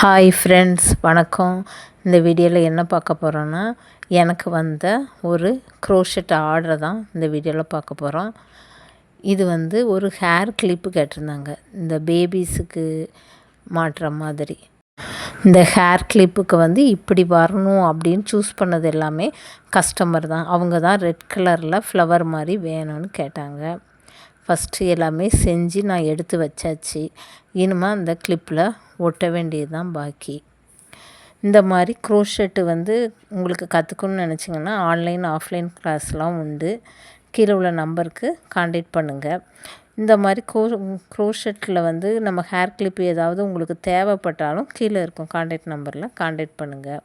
Hi friends, வணக்கம். இந்த வீடியோவில் என்ன பார்க்க போகிறோன்னா, எனக்கு வந்த ஒரு க்ரோஷெட் ஆர்டரை தான் இந்த வீடியோவில் பார்க்க போகிறோம். இது ஒரு ஹேர் கிளிப்பு கேட்டிருந்தாங்க, இந்த பேபிஸுக்கு மாட்டுற மாதிரி. இந்த ஹேர் கிளிப்புக்கு இப்படி வரணும் அப்படின்னு சூஸ் பண்ணது எல்லாமே கஸ்டமர் தான். அவங்க தான் ரெட் கலரில் ஃப்ளவர் மாதிரி வேணும்னு கேட்டாங்க. ஃபஸ்ட்டு எல்லாமே செஞ்சு நான் எடுத்து வச்சாச்சு. இனிமே அந்த கிளிப்பில் ஒட்ட வேண்டியது தான் பாக்கி. இந்த மாதிரி க்ரோஷெட்டு உங்களுக்கு கற்றுக்கணுன்னு நினச்சிங்கன்னா ஆன்லைன் ஆஃப்லைன் கிளாஸ்லாம் உண்டு. கீழே உள்ள நம்பருக்கு காண்டாக்ட் பண்ணுங்கள். இந்த மாதிரி க்ரோஷெட்டில் நம்ம ஹேர் கிளிப்பு ஏதாவது உங்களுக்கு தேவைப்பட்டாலும் கீழே இருக்கும் காண்டாக்ட் நம்பரில் காண்டாக்ட் பண்ணுங்கள்.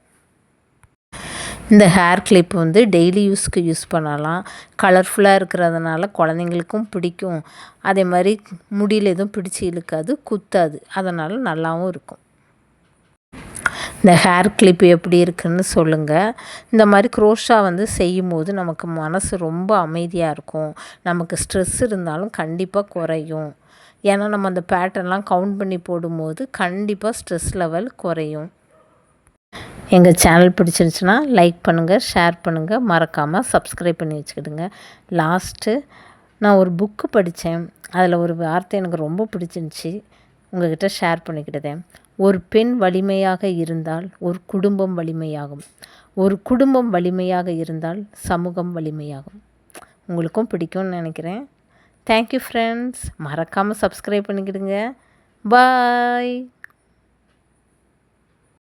இந்த ஹேர் கிளிப் டெய்லி யூஸ்க்கு யூஸ் பண்ணலாம். கலர்ஃபுல்லாக இருக்கிறதுனால குழந்தைங்களுக்கும் பிடிக்கும். அதே மாதிரி முடியில் எதுவும் பிடிச்சி இழுக்காது, குத்தாது. அதனால் நல்லாவும் இருக்கும். இந்த ஹேர் கிளிப் எப்படி இருக்குதுன்னு சொல்லுங்கள். இந்த மாதிரி க்ரோஷா செய்யும்போது நமக்கு மனசு ரொம்ப அமைதியாக இருக்கும். நமக்கு ஸ்ட்ரெஸ் இருந்தாலும் கண்டிப்பாக குறையும். ஏன்னா நம்ம அந்த பேட்டர்ன்லாம் கவுண்ட் பண்ணி போடும்போது கண்டிப்பாக ஸ்ட்ரெஸ் லெவல் குறையும். எங்கள் சேனல் பிடிச்சிருந்துச்சுன்னா லைக் பண்ணுங்கள், ஷேர் பண்ணுங்கள், மறக்காமல் சப்ஸ்கிரைப் பண்ணி வச்சுக்கிடுங்க. லாஸ்ட்டு நான் ஒரு புக்கு படித்தேன். அதில் ஒரு வார்த்தை எனக்கு ரொம்ப பிடிச்சிருந்துச்சி, உங்கள்கிட்ட ஷேர் பண்ணிக்கிட்டதேன். ஒரு பெண் வலிமையாக இருந்தால் ஒரு குடும்பம் வலிமையாகும். ஒரு குடும்பம் வலிமையாக இருந்தால் சமூகம் வலிமையாகும். உங்களுக்கும் பிடிக்கும்னு நினைக்கிறேன். Thank you friends. மறக்காமல் சப்ஸ்கிரைப் பண்ணிக்கிடுங்க. பாய்.